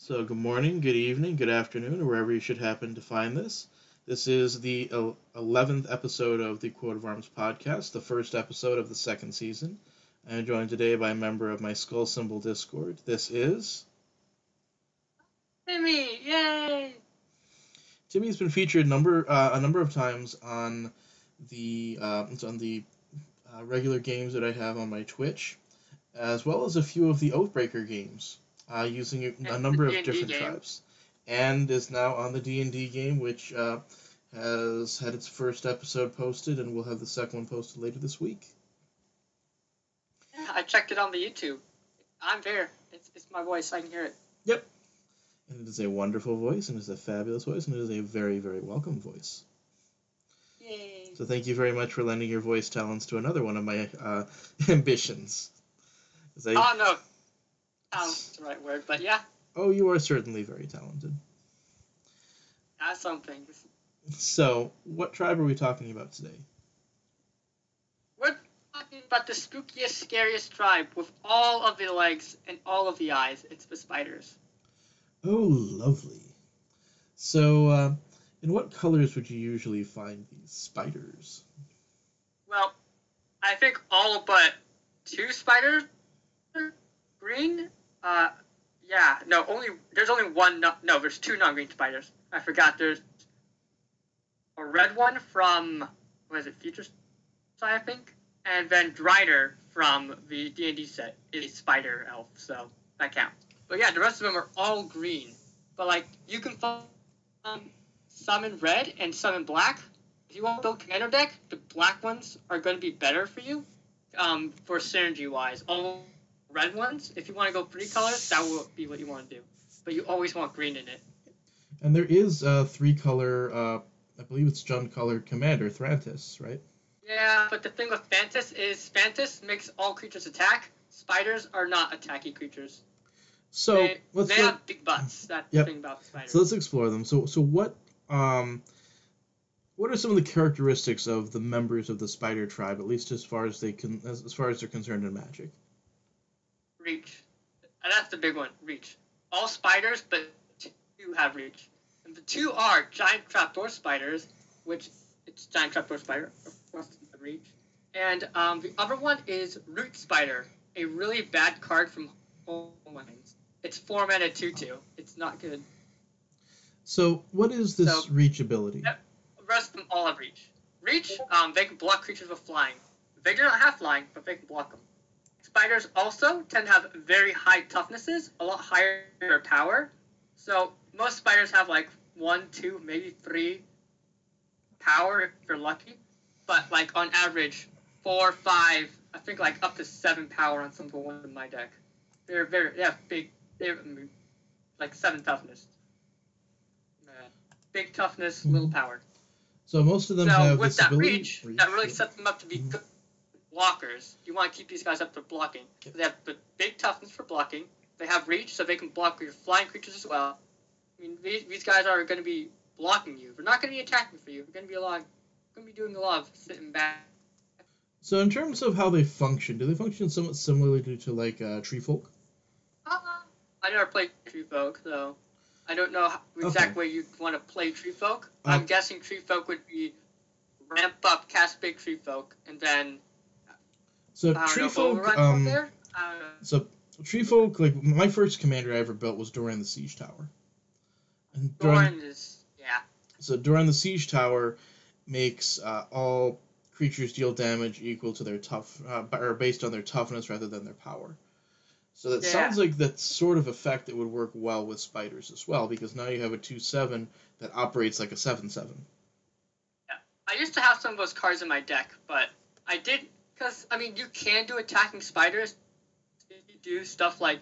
So, good morning, good evening, good afternoon, or wherever you should happen to find this. This is the 11th episode of the Quote of Arms podcast, the first episode of the second season. I am joined today by a member of my Skull Symbol Discord. This is Timmy, yay! Timmy's been featured a number of times on the regular games that I have on my Twitch, as well as a few of the Oathbreaker games, using a And the number of D&D different game. tribes, and is now on the D&D game, which has had its first episode posted, and will have the second one posted later this week. Yeah, I checked it on the YouTube. I'm there. It's my voice. I can hear it. Yep. And it is a wonderful voice, and it is a fabulous voice, and it is a very, very welcome voice. Yay! So thank you very much for lending your voice talents to another one of my ambitions. Oh no, that's the right word, but yeah, Oh, you are certainly very talented. that's something. So, what tribe are we talking about today? We're talking about the spookiest, scariest tribe with all of the legs and all of the eyes. It's the spiders. Oh, lovely. So, in what colors would you usually find these spiders? Well, I think all but two spiders are green. Yeah, no, there's only one. No, there's two non-green spiders. I forgot. There's a red one from what is it, Future Sight, I think, and then Drider from the D&D set is a spider elf, so that counts. But yeah, the rest of them are all green. But like you can find some in red and some in black. If you want to build commander deck, the black ones are going to be better for you, for synergy wise. All red ones, if you want to go 3 colors, that will be what you want to do. But you always want green in it. And there is a 3-color, I believe it's Jund-colored commander, Thrantis, right? Yeah, but the thing with Fantis is Fantis makes all creatures attack. Spiders are not attacky creatures. So, they have big butts. That's the thing about spiders. So let's explore them. So what are some of the characteristics of the members of the spider tribe, at least as far as they're concerned in Magic? Reach. And that's the big one, reach. All spiders, but 2 have reach. And the 2 are giant trapdoor spiders, which it's giant trapdoor spider, of course, reach. And the other one is root spider, a really bad card from Homelands. It's 4 mana 2/2. It's not good. So what is this reach ability? The rest of them all have reach. Reach, they can block creatures with flying. They do not have flying, but they can block them. Spiders also tend to have very high toughnesses, a lot higher power. So most spiders have like 1, 2, maybe 3 power if you're lucky. But like on average, 4, 5, I think like up to 7 power on some of the ones in my deck. They have big, they're like 7 toughness. Big toughness, little power. So most of them have with this that ability. reach, that really sets them up to be good blockers. You want to keep these guys up for blocking. They have the big toughness for blocking. They have reach, so they can block your flying creatures as well. I mean, these guys are going to be blocking you. They're not going to be attacking for you. They're going to be doing a lot of sitting back. So in terms of how they function, do they function somewhat similarly to like tree folk? I never played tree folk, so I don't know the exact way you'd want to play tree folk. I'm guessing tree folk would be ramp up, cast big tree folk, and then tree folk. So tree folk, like my first commander I ever built was Doran the Siege Tower. And Doran is So Doran the Siege Tower makes all creatures deal damage equal to their or based on their toughness rather than their power. So that sounds like that sort of effect that would work well with spiders as well, because now you have a 2/7 that operates like a 7/7. Yeah, I used to have some of those cards in my deck, but I did because I mean you can do attacking spiders. You do stuff like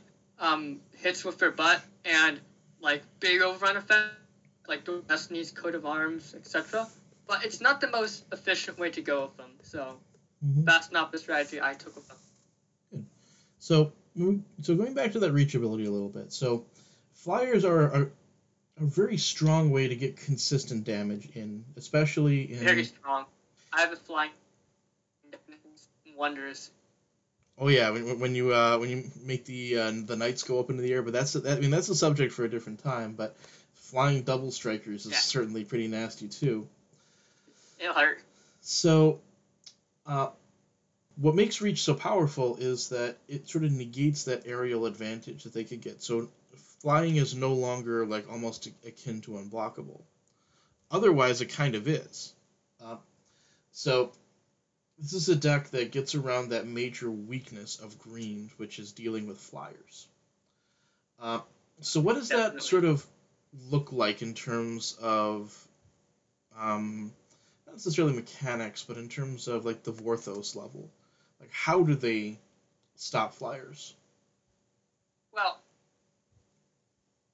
hits with their butt and like big overrun effect, like Destiny's Coat of Arms, etc. But it's not the most efficient way to go with them, so that's not the strategy I took with them. Good. So going back to that reach ability a little bit. So flyers are a very strong way to get consistent damage in, especially in... Very strong. I have a flying wonders. Oh yeah, when you make the knights go up into the air, but that's a subject for a different time. But flying double strikers is Yeah, certainly pretty nasty too. it'll hurt. So, uh, what makes Reach so powerful is that it sort of negates that aerial advantage that they could get. So, flying is no longer like almost akin to unblockable. Otherwise, it kind of is. Uh, so, this is a deck that gets around that major weakness of green, which is dealing with flyers. Uh, so, what does that Definitely. sort of look like in terms of not necessarily mechanics, but in terms of like the Vorthos level? Like, how do they stop flyers? Well,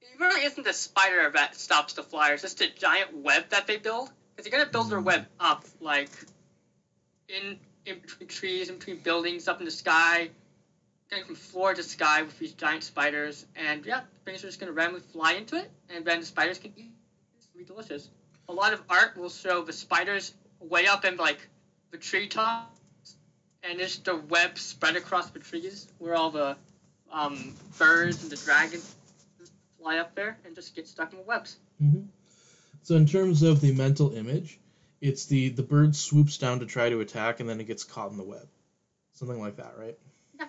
it really isn't the spider that stops the flyers. It's the giant web that they build. Because you're gonna build their web up, like in between trees, in between buildings, up in the sky, going from floor to sky with these giant spiders. And yeah, things are just gonna randomly fly into it, and then the spiders can eat. It's gonna be delicious. A lot of art will show the spiders way up in like the treetops, and just the web spread across the trees where all the birds and the dragons fly up there and just get stuck in the webs. Mm-hmm. So in terms of the mental image, it's the bird swoops down to try to attack, and then it gets caught in the web, something like that, right? Yeah,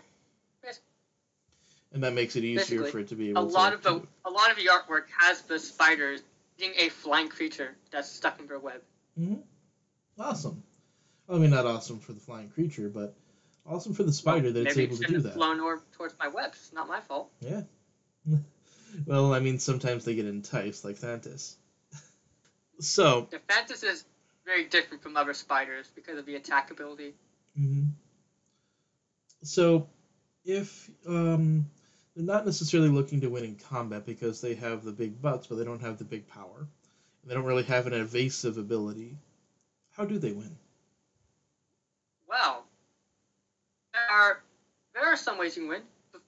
And that makes it easier basically. for it to be A able lot of to. a lot of the artwork has the spiders eating a flying creature that's stuck in their web. Mm-hmm. Awesome. Well, I mean, not awesome for the flying creature, but awesome for the Well, spider that it's maybe it able to shouldn't do have that. flown towards my webs. It's not my fault. Yeah. Well, I mean, sometimes they get enticed, like Thantis. So. The Phantus is very different from other spiders because of the attack ability. Mm-hmm. So, if they're not necessarily looking to win in combat because they have the big butts, but they don't have the big power, and they don't really have an evasive ability, how do they win? Well, there are some ways you can win. The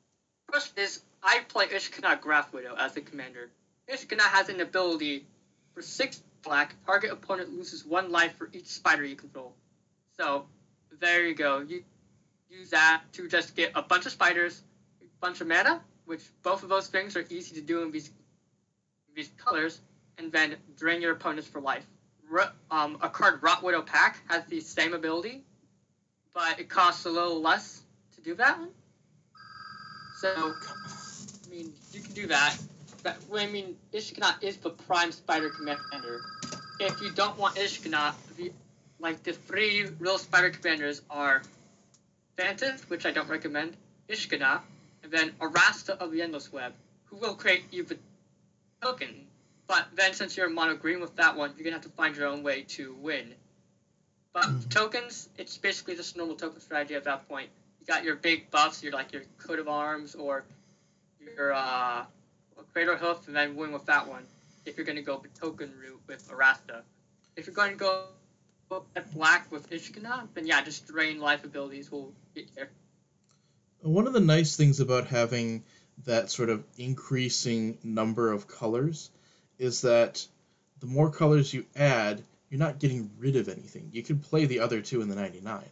first is I play Ishkana Graph Widow as the commander. Ishkana has an ability for 6 black, target opponent loses 1 life for each spider you control. So, there you go. You use that to just get a bunch of spiders, a bunch of mana, which both of those things are easy to do in these colors, and then drain your opponents for life. A card Rot Widow Pack has the same ability, but it costs a little less to do that one. So, I mean, you can do that. But, I mean, Ishkana is the prime spider commander. If you don't want Ishkana, the 3 real spider commanders are Phantom, which I don't recommend, Ishkana, and then Arasta of the Endless Web, who will create you the token. But then, since you're mono green with that one, you're gonna have to find your own way to win. But tokens, it's basically just a normal token strategy at that point. You got your big buffs, your coat of arms, or your cradle hoof, and then win with that one. If you're gonna go the token route with Arasta, if you're going to go at black with Ishkana, then yeah, just drain life abilities will get you there. One of the nice things about having that sort of increasing number of colors is that the more colors you add, you're not getting rid of anything. You can play the other 2 in the 99,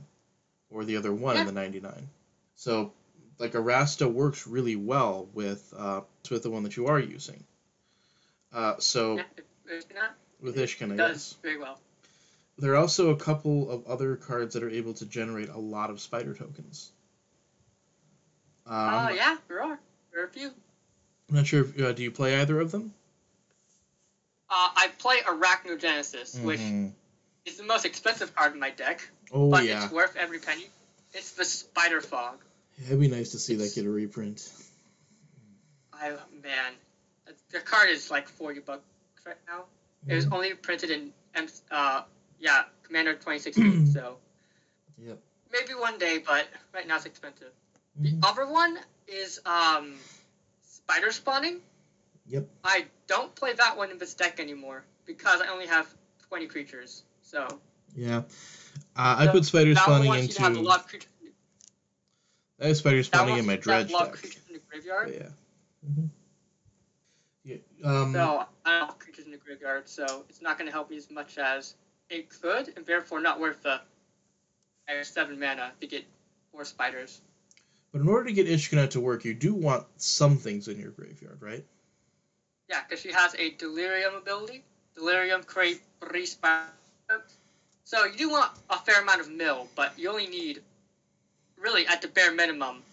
or the other 1 in the 99. So, like, Arasta works really well with the one that you are using. So, with Ishkana, it does very well. There are also a couple of other cards that are able to generate a lot of spider tokens. Yeah, there are. There are a few. I'm not sure if do you play either of them? I play Arachnogenesis, which is the most expensive card in my deck. But it's worth every penny. It's the Spider Fog. Yeah, it'd be nice to see that get a reprint. Man, the card is like $40 right now. It was only printed in Commander 2016, so yep. Maybe one day, but right now it's expensive. The other one is Spider Spawning. Yep. I don't play that one in this deck anymore because I only have 20 creatures. So yeah, I put Spider Spawning into. Have a lot of creatures. I have Spider Spawning in my Dredge deck. A lot deck. of creatures in the graveyard. But yeah. Yeah. So I don't have creatures in the graveyard, so it's not going to help me as much as it could, and therefore not worth the 7 mana to get more spiders. But in order to get Ishkana to work, you do want some things in your graveyard, right? Yeah, because she has a Delirium ability. Delirium create 3 spiders. So you do want a fair amount of mill, but you only need, really, at the bare minimum,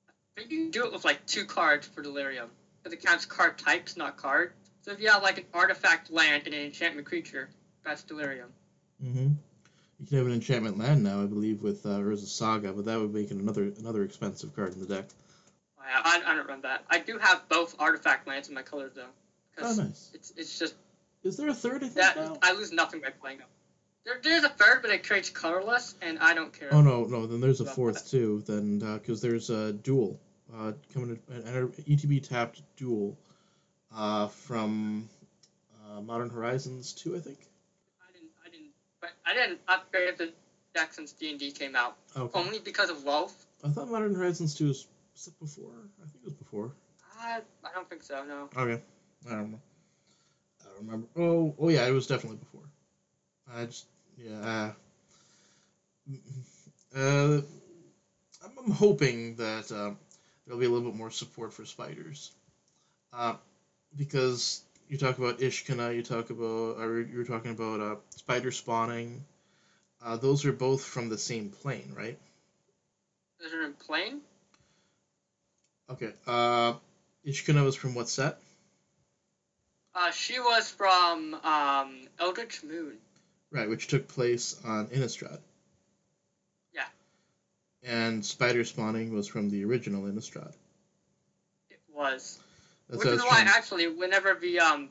I think you can do it with like 2 cards for Delirium. Because it counts card types, not card. So if you have like an artifact land and an enchantment creature, that's Delirium. Mm-hmm. You can have an enchantment land now, I believe, with Urza Saga, but that would make it another expensive card in the deck. I don't run that. I do have both artifact lands in my colors though. Oh, nice. It's just. Is there a third? I think that now? I lose nothing by playing them. There's a third, but it creates colorless, and I don't care. Oh no! Then there's a fourth too. Then because there's a duel coming an ETB tapped duel from Modern Horizons 2, I think. I didn't upgrade the deck since D&D came out. Okay. Only because of Loaf. I thought Modern Horizons 2 was it before? I think it was before. I don't think so. No. Okay. I don't remember. Oh yeah, it was definitely before. I'm hoping that there'll be a little bit more support for spiders, because you talk about Ishkana, you're talking about spider spawning. Those are both from the same plane, right? Those are in plane? Okay. Ishkana was from what set? She was from Eldritch Moon. Right, which took place on Innistrad. Yeah. And spider spawning was from the original Innistrad. It was. Which is why, actually, whenever the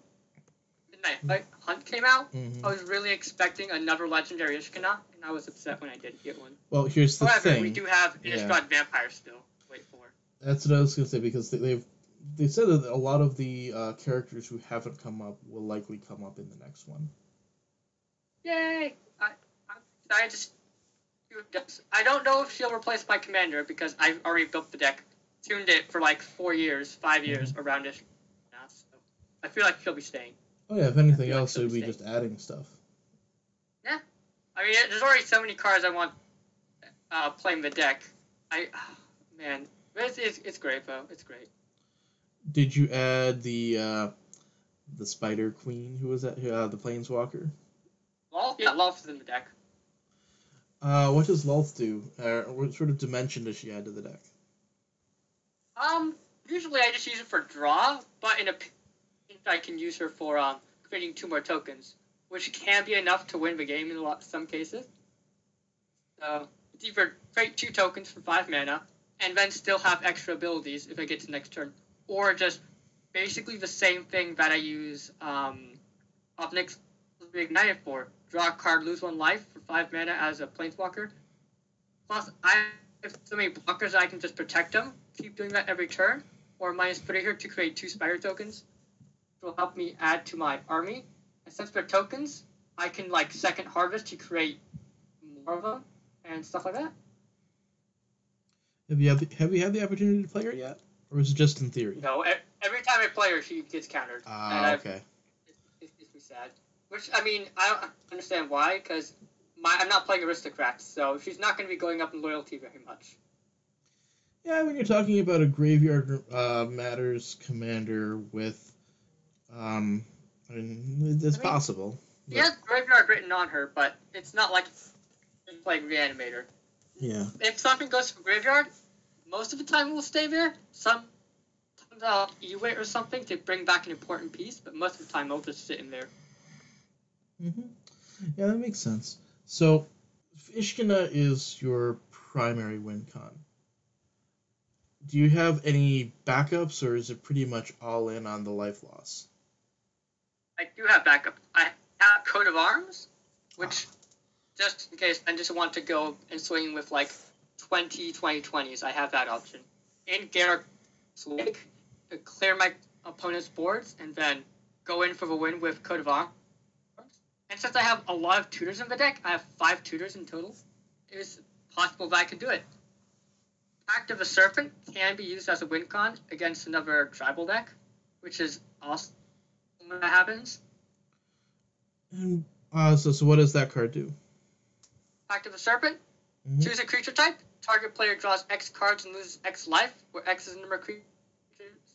Midnight Hunt came out, I was really expecting another legendary Ishkana, and I was upset when I didn't get one. Well, here's the thing. However, we do have Innistrad Vampire still. Wait for. That's what I was going to say, because they said that a lot of the characters who haven't come up will likely come up in the next one. Yay! I don't know if she'll replace my commander because I've already built the deck, tuned it for like 4 years, 5 years around it. So I feel like she'll be staying. Oh yeah, if anything else, it would be just adding stuff. Yeah, I mean, there's already so many cards I want playing the deck. Man, it's great though. It's great. Did you add the Spider Queen? Who was that? The Planeswalker. Lolth? Yeah, Lolth is in the deck. What does Lolth do? What sort of dimension does she add to the deck? Usually I just use it for draw, but in a pinch I can use her for creating 2 more tokens, which can be enough to win the game in some cases. So it's either create 2 tokens for 5 mana, and then still have extra abilities if I get to next turn, or just basically the same thing that I use Obnix Ignited for. Draw a card, lose 1 life for 5 mana as a Planeswalker. Plus, I have so many blockers I can just protect them, keep doing that every turn, or -3 here to create 2 spider tokens, which will help me add to my army. And since they're tokens, I can like second harvest to create more of them and stuff like that. Have you had the opportunity to play her yet, or is it just in theory? No, every time I play her, she gets countered. Okay. It makes me sad. Which, I mean, I don't understand why, because I'm not playing Aristocrats, so she's not going to be going up in loyalty very much. Yeah, when you're talking about a Graveyard Matters commander with, it's possible. She has Graveyard written on her, but it's not like playing Reanimator. Yeah. If something goes to Graveyard, most of the time it will stay there. Sometimes I'll E-wait or something to bring back an important piece, but most of the time I'll just sit in there. Mm-hmm. Yeah, that makes sense. So, Ishkana is your primary win con. Do you have any backups, or is it pretty much all in on the life loss? I do have backup. I have Coat of Arms, which, just in case I just want to go and swing with like 20/20/20s, I have that option. In Garrick's Lake, to clear my opponent's boards and then go in for the win with Coat of Arms. And since I have a lot of tutors in the deck, I have 5 tutors in total, it is possible that I can do it. Pact of the Serpent can be used as a win con against another tribal deck, which is awesome when that happens. And so what does that card do? Pact of the Serpent, choose a creature type, target player draws X cards and loses X life, where X is the number of creatures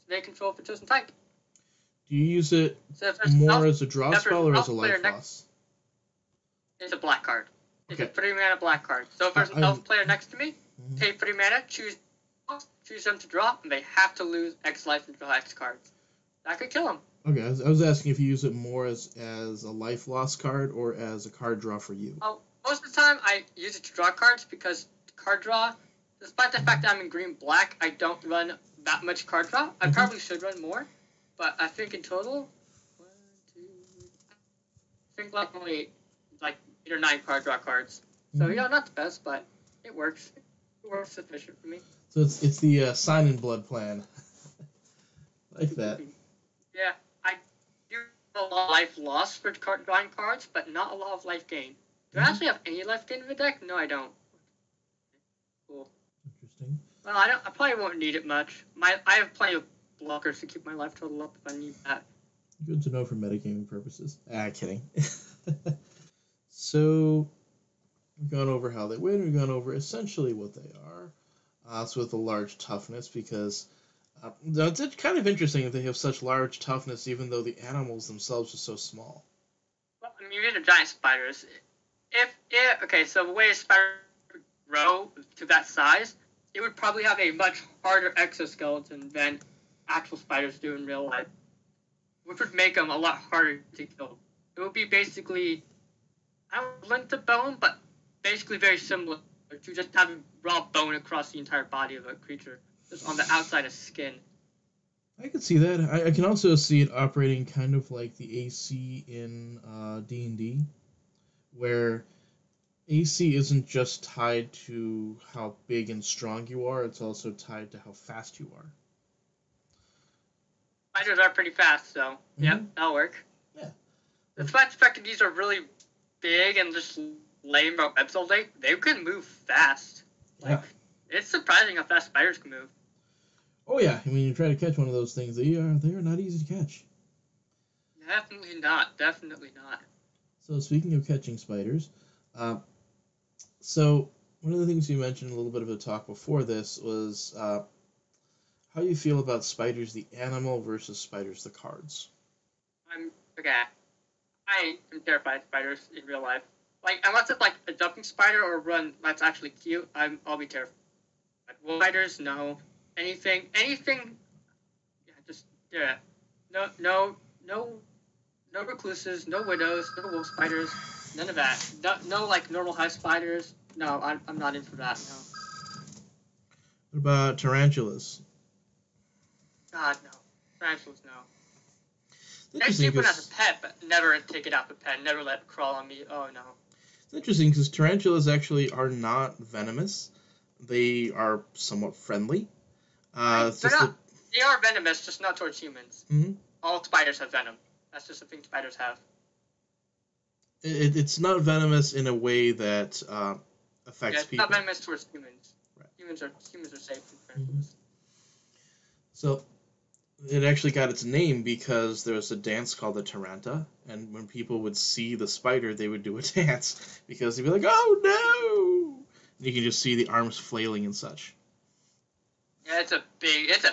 they control for chosen type. Do you use it more as a draw spell or as a life loss? It's a black card. It's a 3 mana black card. So if there's an elf player next to me, pay 3 mana, choose them to draw, and they have to lose X life and draw X cards. That could kill them. Okay, I was asking if you use it more as a life loss card or as a card draw for you. Oh, most of the time I use it to draw cards because card draw, despite the fact that I'm in green-black, I don't run that much card draw. I probably should run more, but I think in total, I think only 8 or 9 card draw cards. So, not the best, but it works. It works sufficient for me. So it's the Sign in Blood plan. Like that. Yeah, I do a lot of life loss for drawing cards, but not a lot of life gain. Do I actually have any life gain in the deck? No, I don't. Cool. Interesting. Well, I probably won't need it much. I have plenty of blockers to keep my life total up if I need that. Good to know for metagaming purposes. Kidding. So, we've gone over how they win. We've gone over essentially what they are. So with a large toughness, because it's kind of interesting that they have such large toughness, even though the animals themselves are so small. Well, I mean, these are giant spiders. So the way a spider would grow to that size, it would probably have a much harder exoskeleton than actual spiders do in real life, which would make them a lot harder to kill. It would be basically, I don't know, linked to bone, but basically very similar to just having raw bone across the entire body of a creature, just on the outside of skin. I could see that. I can also see it operating kind of like the AC in D&D, where AC isn't just tied to how big and strong you are, it's also tied to how fast you are. Spiders are pretty fast, so yep, that'll work. Yeah. Despite the fact that these are really big and just laying about webs all day, they can move fast. It's surprising how fast spiders can move. Oh yeah, I mean, you try to catch one of those things, they are not easy to catch. Definitely not. So speaking of catching spiders, so one of the things you mentioned a little bit of a talk before this was how you feel about spiders the animal versus spiders the cards. I am terrified of spiders in real life. Unless it's a jumping spider or one that's actually cute, I'll be terrified. Spiders, no. Anything. No recluses, no widows, no wolf spiders, none of that. No normal hive spiders. No, I'm not in for that. No. What about tarantulas? God, no. Tarantulas, no. I keep one as a pet, but never take it out the pet. Never let it crawl on me. Oh, no. It's interesting because tarantulas actually are not venomous. They are somewhat friendly. They are venomous, just not towards humans. Mm-hmm. All spiders have venom. That's just the thing spiders have. It's not venomous in a way that affects people. It's not venomous towards humans. Right. Humans are safe from tarantulas. Mm-hmm. So it actually got its name because there was a dance called the Taranta, and when people would see the spider, they would do a dance because they'd be like, "Oh no!" And you can just see the arms flailing and such. Yeah, it's the biggest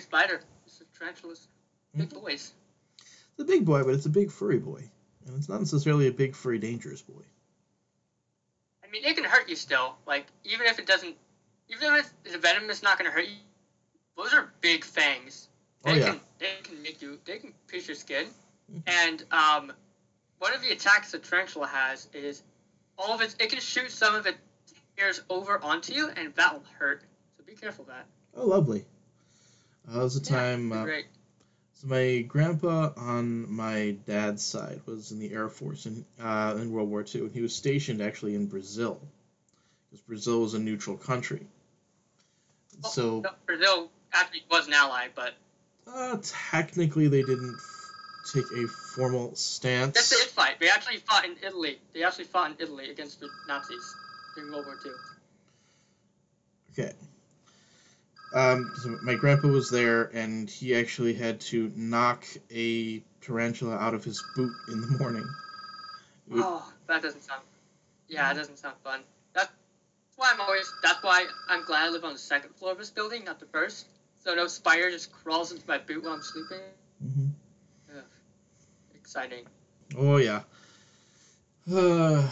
spider. It's the tarantulas. Big boys. It's a big boy, but it's a big furry boy. And it's not necessarily a big furry dangerous boy. I mean, it can hurt you still. Even if it's venom, it's not going to hurt you. Those are big fangs. They can pierce your skin. And one of the attacks the tarantula has is it can shoot some of its hairs over onto you, and that will hurt. So be careful of that. Oh, lovely. There was a time. Great. So my grandpa on my dad's side was in the Air Force in World War II, and he was stationed actually in Brazil, because Brazil was a neutral country. So Brazil actually was an ally, but technically they didn't take a formal stance. Yes, they did fight. They actually fought in Italy. They actually fought in Italy against the Nazis during World War II. Okay. So my grandpa was there, and he actually had to knock a tarantula out of his boot in the morning. Oh, that doesn't sound... Yeah, it doesn't sound fun. That's why I'm glad I live on the second floor of this building, not the first. So no spider just crawls into my boot while I'm sleeping. Mm-hmm. Ugh, exciting. Oh yeah. Well,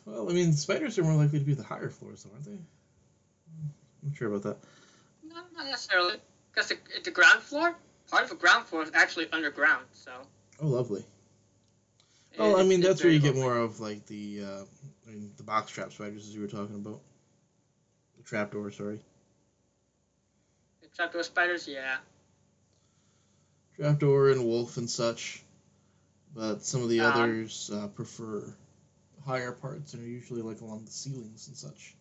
I mean, spiders are more likely to be the higher floors, though, aren't they? I'm not sure about that. No, not necessarily. Because the ground floor, part of the ground floor is actually underground, so. Oh, lovely. Well, I mean, that's where you get more of, like, the box trap spiders, as you were talking about. The trapdoor, sorry. The trapdoor spiders, yeah. Trapdoor and wolf and such. But some of the others prefer higher parts and are usually, like, along the ceilings and such.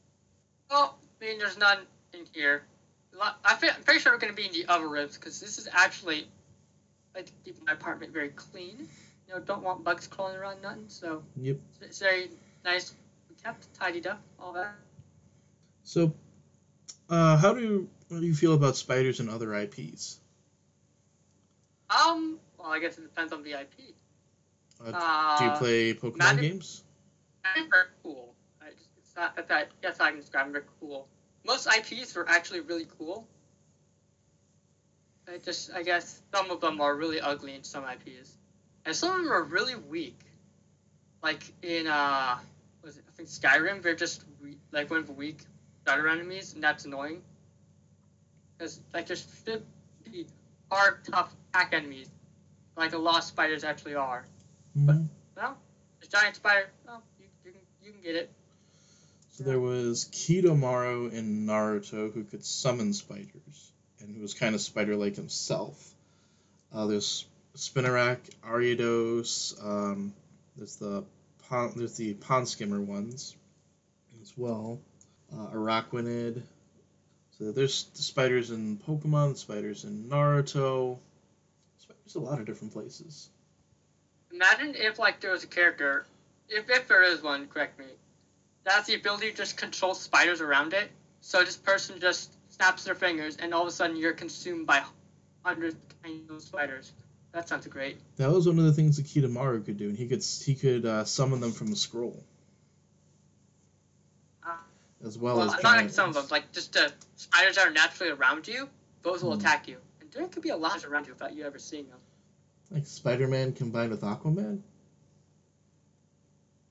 Well, I mean, there's none in here. I'm pretty sure we're going to be in the other rooms, because this is actually, I like to keep my apartment very clean. You know, don't want bugs crawling around nothing, so. Yep. It's very nice, kept, tidied up, all that. So, how do you feel about spiders and other IPs? Well, I guess it depends on the IP. Do you play Pokemon games? Very cool. It's not that. Yes, I can describe them. Very cool. Most IPs are actually really cool. I guess some of them are really ugly in some IPs, and some of them are really weak. Like in I think Skyrim, they're just like one of the weak starter enemies, and that's annoying. Because like there should be hard, tough attack enemies, like a lot of spiders actually are. Mm-hmm. But well, the giant spider, well, you can get it. So there was Kidomaru in Naruto who could summon spiders, and who was kind of spider-like himself. There's Spinarak, Ariados, there's the Pond Skimmer ones as well. Araquanid. So there's the spiders in Pokemon, spiders in Naruto. Spiders a lot of different places. Imagine if like there was a character, if there is one, correct me, that has the ability to just control spiders around it. So this person just snaps their fingers, and all of a sudden you're consumed by hundreds of tiny little spiders. That sounds great. That was one of the things that Kidomaru could do, and he could summon them from a scroll. As well as not like some of them, like just the spiders that are naturally around you, those will attack you. And there could be a lot around you without you ever seeing them. Like Spider-Man combined with Aquaman?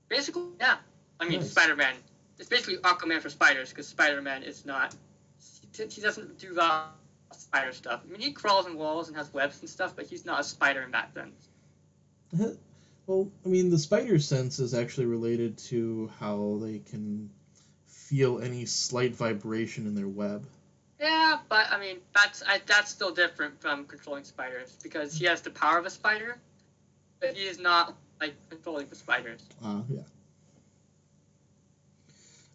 Basically, yeah. I mean, nice. Spider-Man. It's basically Aquaman for spiders, because Spider-Man is not... He doesn't do the spider stuff. I mean, he crawls on walls and has webs and stuff, but he's not a spider in that sense. Well, I mean, the spider sense is actually related to how they can feel any slight vibration in their web. Yeah, but, I mean, that's still different from controlling spiders, because he has the power of a spider, but he is not, like, controlling the spiders. Yeah.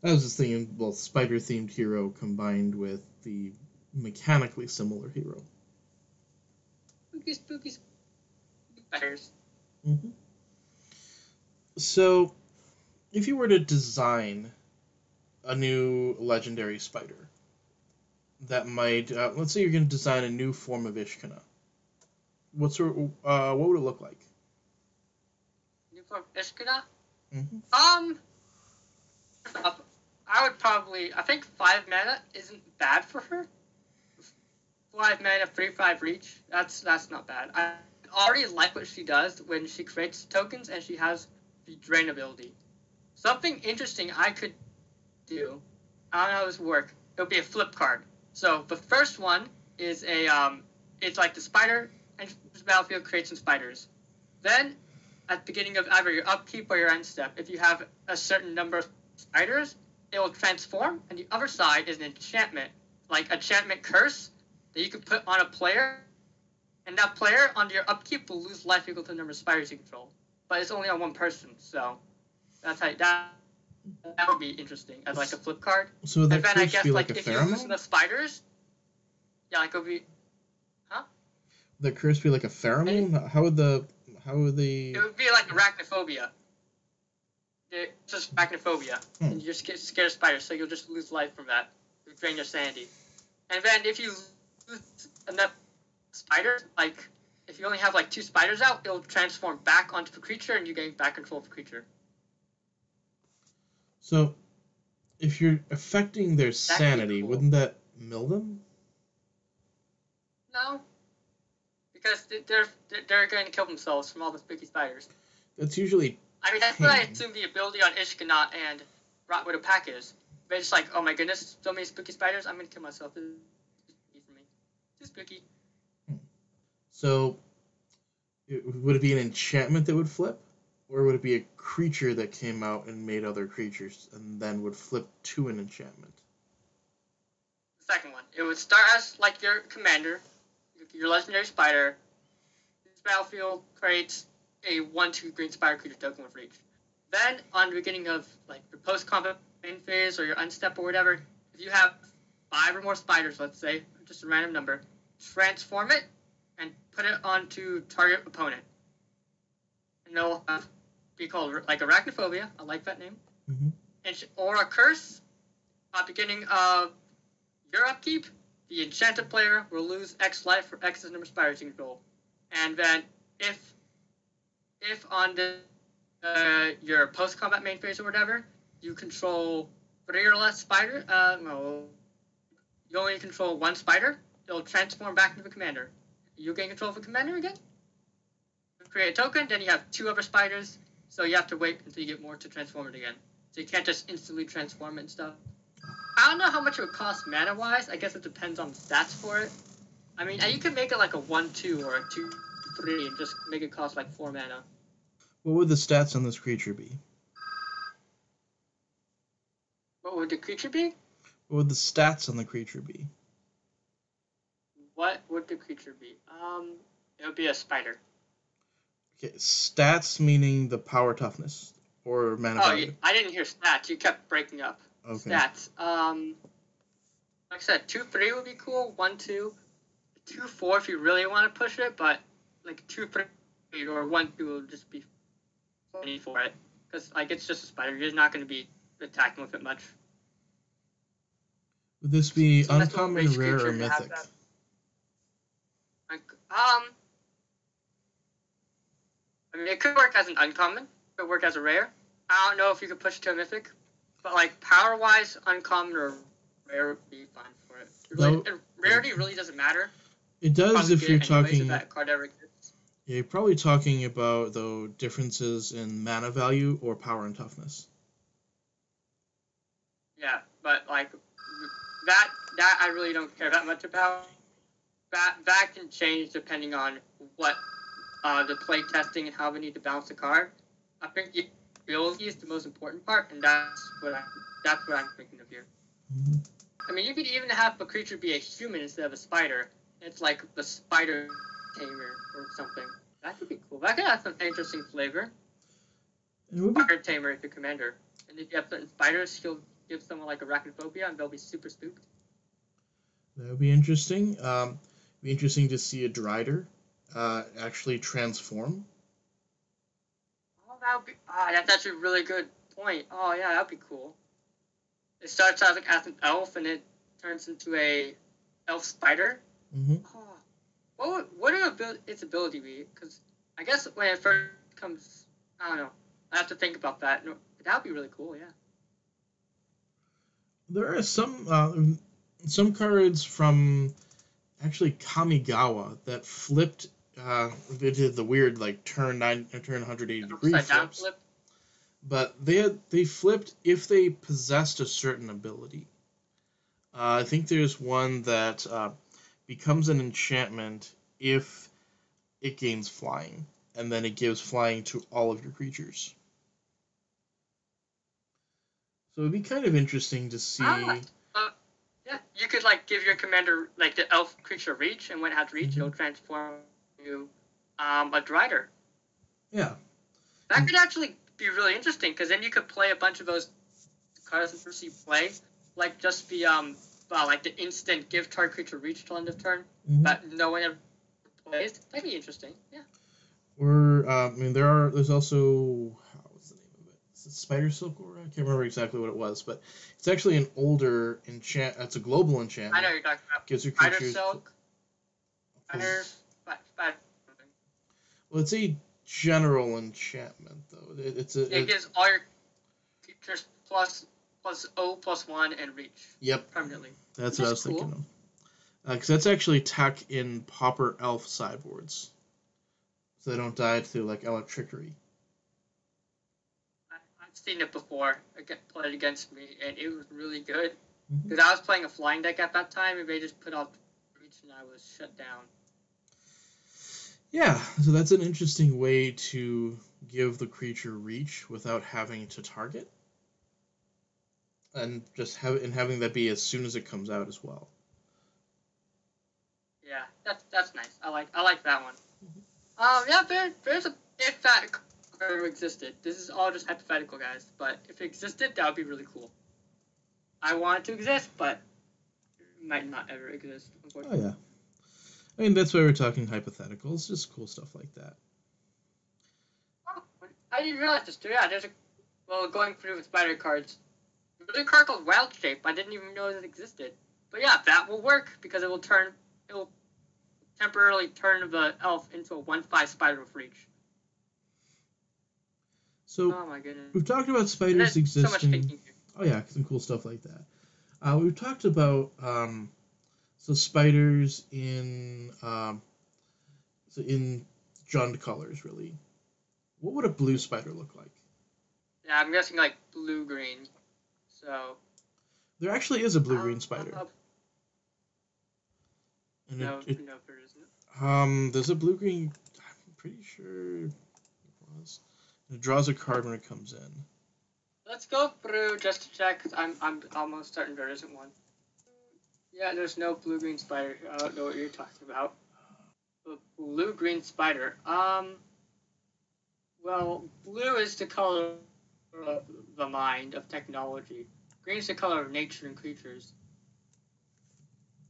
I was just thinking, well, spider-themed hero combined with the mechanically similar hero. Spooky spiders. Mm-hmm. So, if you were to design a new legendary spider that might, let's say you're going to design a new form of Ishkana, what would it look like? New form of Ishkana? Mm-hmm. I think 5 mana isn't bad for her. 5 mana, 3/5 reach. That's not bad. I already like what she does when she creates tokens and she has the drain ability. Something interesting I could do, I don't know how this would work. It would be a flip card. So the first one is it's like the spider enters the battlefield, creates some spiders. Then, at the beginning of either your upkeep or your end step, if you have a certain number of spiders, it will transform, and the other side is an enchantment, like enchantment curse, that you can put on a player, and that player, on your upkeep, will lose life equal to the number of spiders you control. But it's only on one person, so that's how that would be interesting as like a flip card. So would that and then curse I guess be like a if pheromone? you lose enough spiders, yeah, like it would be, huh? Would that curse be like a pheromone? How would the? It would be like arachnophobia. It's just arachnophobia, and you're scared of spiders, so you'll just lose life from that. You'll drain your sanity. And then if you lose enough spiders, like if you only have like 2 spiders out, it'll transform back onto the creature, and you gain back control of the creature. So, if you're affecting their sanity, cool. wouldn't that mill them? No, because they're going to kill themselves from all the spooky spiders. That's usually. I mean, that's what I assume the ability on Ishkanot and Rot Widow Pack is. But it's like, oh my goodness, so many spooky spiders, I'm going to kill myself. This is too spooky for me. Too spooky. So, would it be an enchantment that would flip? Or would it be a creature that came out and made other creatures and then would flip to an enchantment? The second one. It would start as like your commander, your legendary spider. This battlefield creates a 1/2 green spider creature token with reach. Then, on the beginning of like your post-combat main phase or your unstep or whatever, if you have 5 or more spiders, let's say, just a random number, transform it and put it onto target opponent. And it'll be called like Arachnophobia. I like that name. Mm-hmm. Or a curse. At the beginning of your upkeep, the enchanted player will lose X life for X number of spiders you control. And then if on the your post-combat main phase or whatever, you control 3 or less spider, you only control 1 spider, it'll transform back into the commander. You gain control of the commander again. You create a token, then you have 2 other spiders, so you have to wait until you get more to transform it again. So you can't just instantly transform it and stuff. I don't know how much it would cost mana-wise. I guess it depends on the stats for it. I mean, you could make it like a 1/2 or a 2/3 and just make it cost like 4 mana. What would the stats on this creature be? What would the creature be? What would the stats on the creature be? What would the creature be? It would be a spider. Okay, stats meaning the power toughness or mana value. I didn't hear stats. You kept breaking up. Okay. Stats. Like I said, 2/3 would be cool. 1/2, 2/4 if you really want to push it, but like 2/3 or 1/2 will just be funny for it because like it's just a spider. You're not going to be attacking with it much. Would this be uncommon, rare, or mythic? I mean, it could work as an uncommon. It could work as a rare. I don't know if you could push it to a mythic, but like power-wise, uncommon or rare would be fine for it. Rarity really doesn't matter. It does if you're talking. That card ever exists. Yeah, you're probably talking about though differences in mana value or power and toughness. Yeah, but like that I really don't care that much about. That can change depending on what the play testing and how we need to balance the card. I think the ability is the most important part, and that's what I'm thinking of here. Mm-hmm. I mean, you could even have a creature be a human instead of a spider. It's like the spider tamer or something. That could be cool. That could have some interesting flavor. Spider tamer is the commander, and if you have certain spiders, he'll give someone like Arachnophobia, and they'll be super spooked. That would be interesting. Be interesting to see a Drider actually transform. Oh, that would be. That's actually a really good point. Oh yeah, that'd be cool. It starts out like as an elf, and it turns into a elf spider. Mm-hmm. Oh, what would its ability be? Because I guess when it first comes, I don't know. I have to think about that. That would be really cool. Yeah. There are some cards from actually Kamigawa that flipped. They did the weird like turn 180 degree flips. Flip. But they flipped if they possessed a certain ability. I think there's one that becomes an enchantment if it gains flying, and then it gives flying to all of your creatures. So it'd be kind of interesting to see. Yeah, you could like give your commander like the elf creature reach, and when it has reach, Mm-hmm. it'll transform to a Drider. Yeah. That could actually be really interesting because then you could play a bunch of those cards that you play, like just be like the instant give target creature reach till end of turn, Mm-hmm. that no one ever plays. That'd be interesting. Yeah. Or there's also what's the name of it? Is it Spider Silk Aura? I can't remember exactly what it was, but it's actually an older enchant. It's a global enchantment. I know what you're talking about. Gives your Spider creatures. Silk. Spider. Well, it's a general enchantment though. It gives all your creatures plus plus O+1 and reach. Yep. Permanently. That's what I was thinking of. Because that's actually tech in Pauper Elf sideboards. So they don't die through, like, electricity. I've seen it before. It played against me, and it was really good. Because I was playing a flying deck at that time, and they just put out reach, and I was shut down. Yeah, so that's an interesting way to give the creature reach without having to target. And just having that be as soon as it comes out as well. Yeah, that's nice. I like that one. Yeah, there's a if that ever existed. This is all just hypothetical, guys. But if it existed, that would be really cool. I want it to exist, but it might not ever exist, unfortunately. Oh yeah. I mean, that's why we're talking hypotheticals, just cool stuff like that. Oh, I didn't realize this too. Yeah, going through the spider cards. There's a card called Wild Shape. I didn't even know it existed. But yeah, that will work because it will temporarily turn the elf into a 1/5 spider with reach. So, oh my goodness. We've talked about spiders existing. So much thinking here. Oh yeah, some cool stuff like that. We've talked about spiders in Jund colors, really. What would a blue spider look like? Yeah, I'm guessing like blue-green. So there actually is a blue-green spider. No, there isn't. There's a blue-green. I'm pretty sure it was. It draws a card when it comes in. Let's go through just to check. Cause I'm almost certain there isn't one. Yeah, there's no blue-green spider. I don't know what you're talking about. The blue-green spider. Well, blue is the color of the mind, of technology. Green is the color of nature and creatures.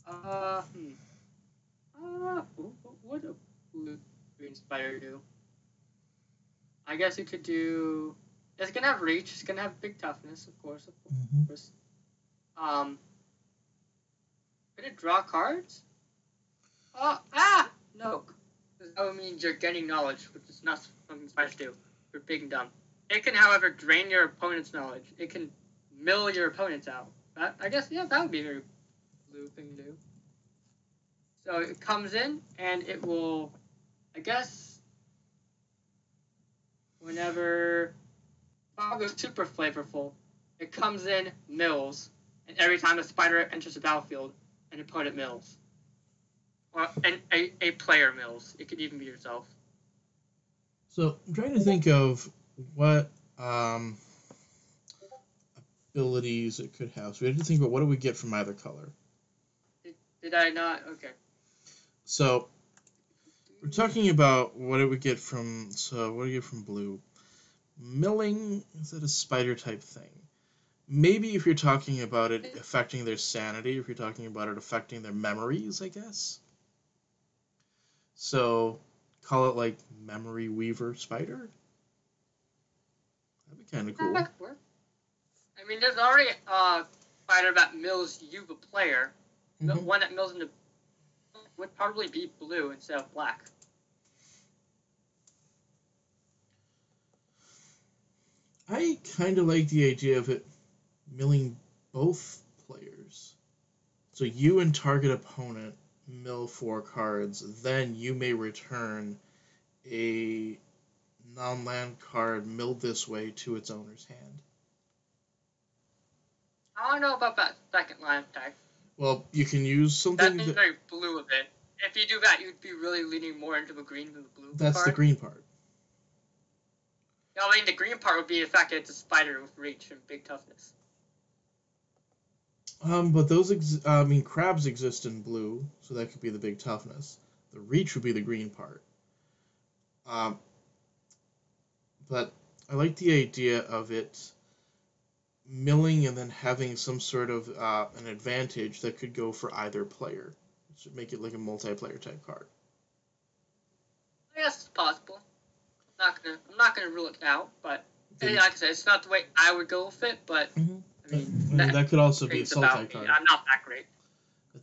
What would a blue-green spider do? I guess it could do... It's gonna have reach. It's gonna have big toughness, of course. Could it draw cards? No. That means you're getting knowledge, which is not something spiders do. You're big and dumb. It can, however, drain your opponent's knowledge. It can mill your opponents out. I guess, yeah, that would be a very blue thing to do. So it comes in, and it will, I guess, whenever Fog is super flavorful, it comes in, mills, and every time a spider enters the battlefield, an opponent mills. Or a player mills. It could even be yourself. So I'm trying to think of what abilities it could have. So we have to think about what do we get from either color. Did I not? Okay. So we're talking about what do we get from. So what do we get from blue? Milling, is that a spider type thing? Maybe if you're talking about it affecting their sanity, if you're talking about it affecting their memories, I guess. So call it like Memory Weaver Spider? That'd be kind of cool. That could work. I mean, there's already a spider that mills you, the player. The one that mills into would probably be blue instead of black. I kind of like the idea of it milling both players. So you and target opponent mill 4 cards, then you may return a non-land card milled this way to its owner's hand. I don't know about that second line attack. Well, you can use something... That's very blue of it. If you do that, you'd be really leaning more into the green than the blue That's card. The green part. No, I mean, the green part would be the fact that it's a spider with reach and big toughness. But those, crabs exist in blue, so that could be the big toughness. The reach would be the green part. But I like the idea of it milling and then having some sort of an advantage that could go for either player. It should make it like a multiplayer type card. I guess it's possible. I'm not gonna rule it out, but like I said, it's not the way I would go with it. But I mean, that could also be a Sultai card. I'm not that great.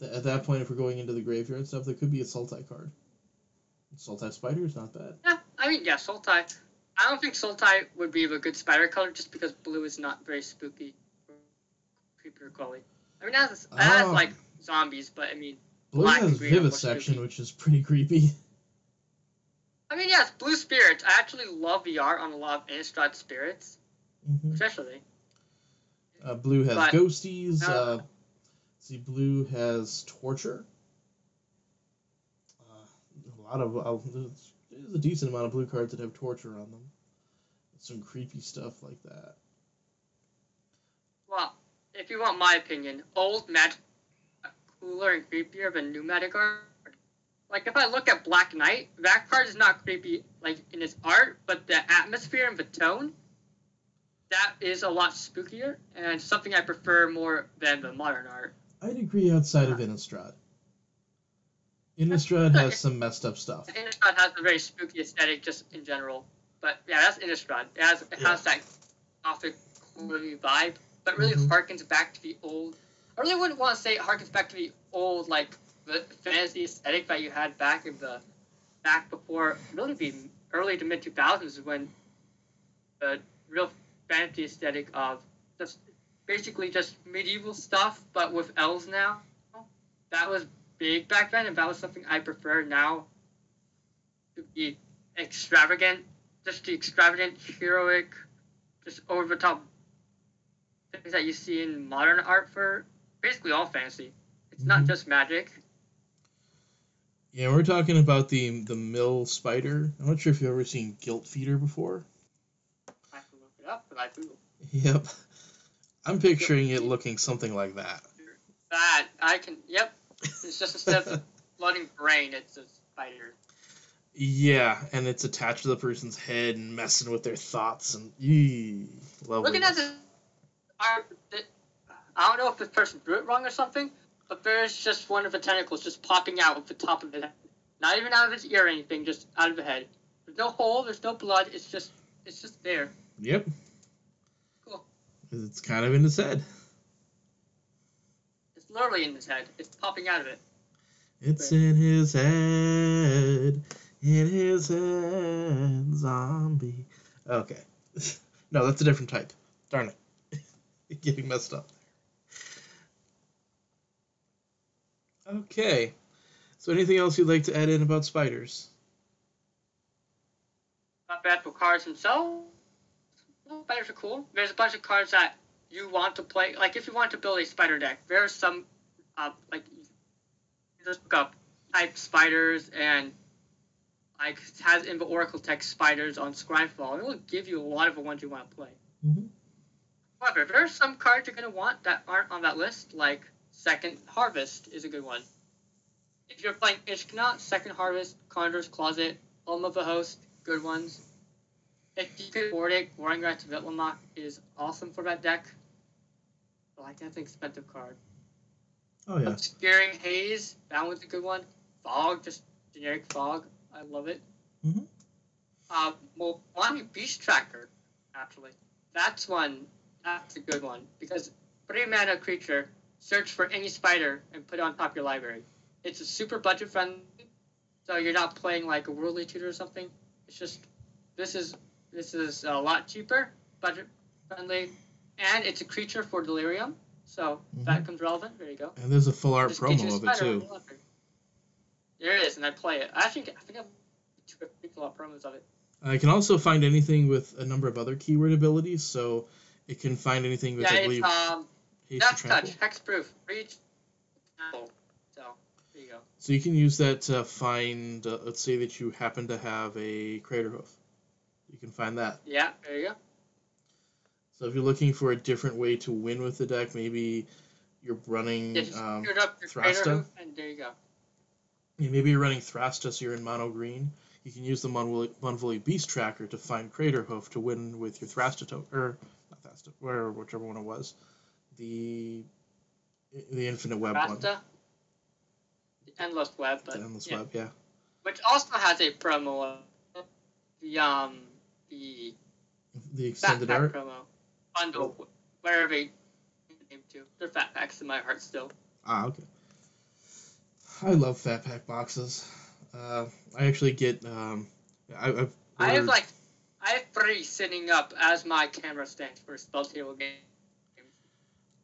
At that point, if we're going into the graveyard stuff, there could be a Sultai card. Sultai Spider is not bad. Yeah, I mean, yeah, Sultai. I don't think Sultai would be a good spider color just because blue is not very spooky creepier quality. I mean, it has like zombies, but I mean, Blue has vivisection, which is pretty creepy. I mean, yes, blue spirits. I actually love the art on a lot of Innistrad spirits, especially. Blue has ghosties. See, blue has torture. There's a decent amount of blue cards that have torture on them. Some creepy stuff like that. Well, if you want my opinion, old magic cooler and creepier than new magic art. Like, if I look at Black Knight, that card is not creepy, like, in its art, but the atmosphere and the tone, that is a lot spookier, and something I prefer more than the modern art. I'd agree outside of Innistrad. Innistrad has some messed up stuff. Innistrad has a very spooky aesthetic just in general. But, yeah, that's Innistrad. It has that gothic, gloomy vibe, but really harkens back to the old... I really wouldn't want to say it harkens back to the old, like, the fantasy aesthetic that you had back before, really the early to mid 2000s, when the real fantasy aesthetic of just basically just medieval stuff, but with elves now. That was big back then, and that was something I prefer now to be extravagant, just the extravagant, heroic, just over the top things that you see in modern art for basically all fantasy. It's not just Magic. Yeah, we're talking about the mill spider. I'm not sure if you've ever seen Guilt Feeder before. I can look it up, but I Google. Yep. I'm picturing it looking something like that. Yep. It's just instead of floating brain, it's a spider. Yeah, and it's attached to the person's head and messing with their thoughts and lovely. Looking at the art, I don't know if this person drew it wrong or something, but there's just one of the tentacles just popping out of the top of his head. Not even out of his ear or anything, just out of the head. There's no hole, there's no blood, it's just there. Yep. Cool. It's kind of in his head. It's literally in his head. It's popping out of it. It's in his head. In his head, zombie. Okay. No, that's a different type. Darn it. Getting messed up. Okay. So anything else you'd like to add in about spiders? Not bad for cards themselves. Well, spiders are cool. There's a bunch of cards that you want to play. Like, if you want to build a spider deck, there are some, like, just look up type spiders and, like, has in the Oracle text spiders on Scryfall. It will give you a lot of the ones you want to play. However, there are some cards you're going to want that aren't on that list, like Second Harvest is a good one. If you're playing Ishkanot, Second Harvest, Conjurer's Closet, Home of the Host, good ones. If you can afford it, Roaring Rats of Vitlamok is awesome for that deck. But like, that's an expensive card. Oh, yeah. Obscuring Haze, that one's a good one. Fog, just generic Fog, I love it. Milani Beast Tracker, actually. That's a good one. Because 3-mana creature, search for any spider and put it on top of your library. It's a super budget friendly, so you're not playing like a Worldly Tutor or something. It's just, this is a lot cheaper, budget friendly, and it's a creature for Delirium, so that comes relevant. There you go. And there's a full art promo of it too. There is, and I play it. I think I have 2 or 3 full art promos of it. I can also find anything with a number of other keyword abilities, so it can find anything with, I believe, Death Touch, Hexproof, Reach, so there you go. So you can use that to find, let's say that you happen to have a Crater Hoof. You can find that. Yeah, there you go. So if you're looking for a different way to win with the deck, maybe you're running Thrasta. And there you go. Yeah, maybe you're running Thrasta, so you're in mono green. You can use the Monvoli Beast Tracker to find Crater Hoof to win with your Thrasta or not Thrasta, or whichever one it was. The Infinite Web Thrasta? one. The Endless Web, but the Endless Web, yeah. Which also has a promo. The extended art promo bundle, wherever they name to. They're fat packs in my heart still. Ah, okay. I love fat pack boxes. I actually get I have 3 sitting up as my camera stand for Spell Table games.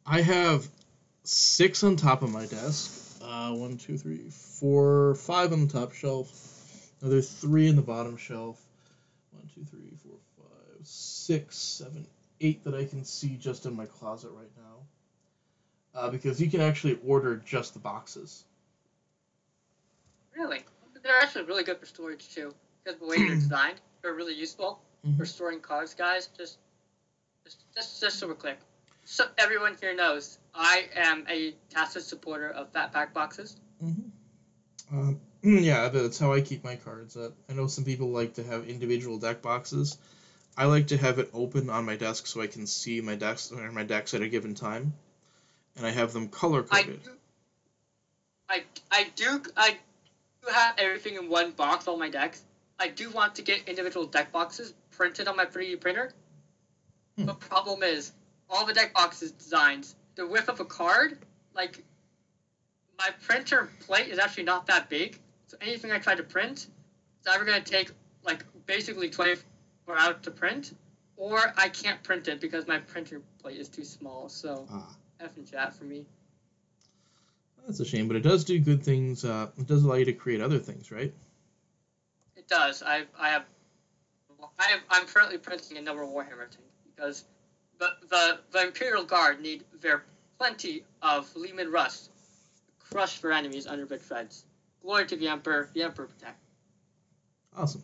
I have 6 on top of my desk. 1, 2, 3, 4, 5 on the top shelf. Another 3 in the bottom shelf. 1, 2, 3, 4, 5, 6, 7, 8 that I can see just in my closet right now. Because you can actually order just the boxes. Really? They're actually really good for storage too. Because the way they're designed, they're really useful for storing cards, guys. Just super quick. So everyone here knows, I am a tacit supporter of fat pack boxes. Yeah, that's how I keep my cards. I know some people like to have individual deck boxes. I like to have it open on my desk so I can see my decks at a given time, and I have them color coded. I do have everything in one box, all my decks. I do want to get individual deck boxes printed on my 3D printer. The problem is, all the deck boxes designs, the width of a card, like, my printer plate is actually not that big, so anything I try to print, it's either going to take, like, basically 24 hours to print, or I can't print it because my printer plate is too small, so F and chat for me. That's a shame, but it does do good things. It does allow you to create other things, right? It does. I'm currently printing another Warhammer tank because the Imperial Guard need their plenty of Lehman Rust, crush their enemies under big threads. Glory to the Emperor protect. Awesome.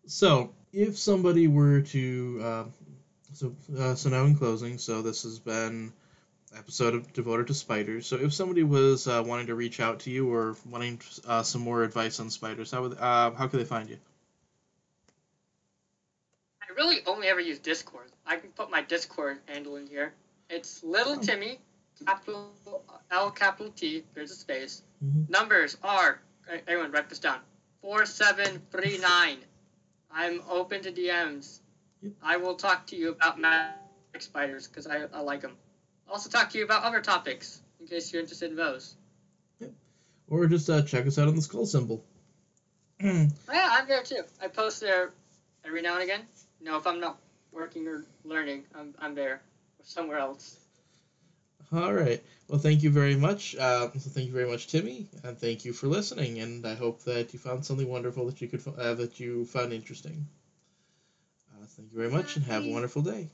So, if somebody were to, so now in closing, so this has been episode devoted to spiders. So if somebody was wanting to reach out to you or wanting some more advice on spiders, how could they find you? I really only ever use Discord. I can put my Discord handle in here. It's Little Timmy, capital L, capital T, there's a space. Numbers are, everyone write this down, 4739. I'm open to DMs. Yep. I will talk to you about magic spiders because I like them. I'll also talk to you about other topics in case you're interested in those. Yep. Or just check us out on the skull symbol. Yeah, I'm there too. I post there every now and again. You know, if I'm not working or learning, I'm there or somewhere else. All right. Well, thank you very much. Thank you very much, Timmy, and thank you for listening. And I hope that you found something wonderful that you found interesting. Thank you very much, and have a wonderful day.